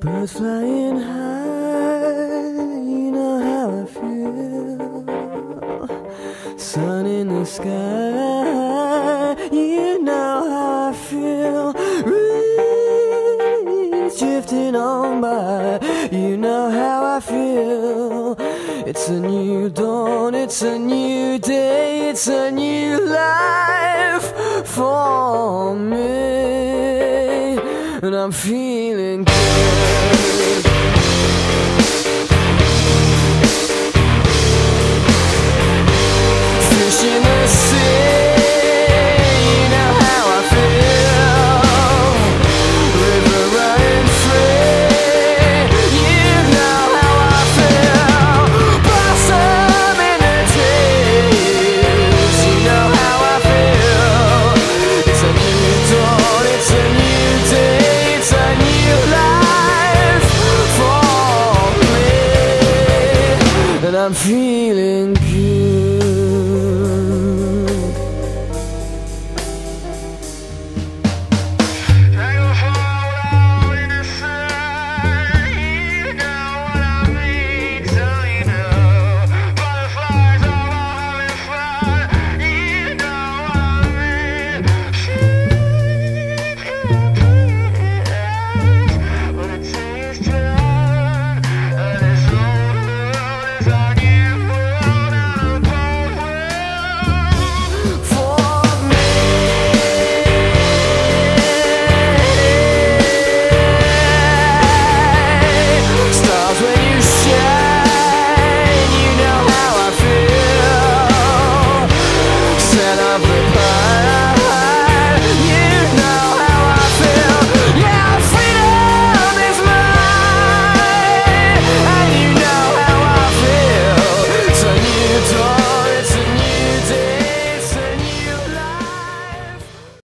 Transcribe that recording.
Birds flying high, you know how I feel. Sun in the sky, you know how I feel. Breeze drifting on by, you know how I feel. It's a new dawn, it's a new day, it's a new life for me, and I'm feeling good. Fish in the sea, you know how I feel. River running free, you know how I feel. Blossom in the trees, you know how I feel. It's a new dawn, it's a new day, it's a new life for me, and I'm feeling good.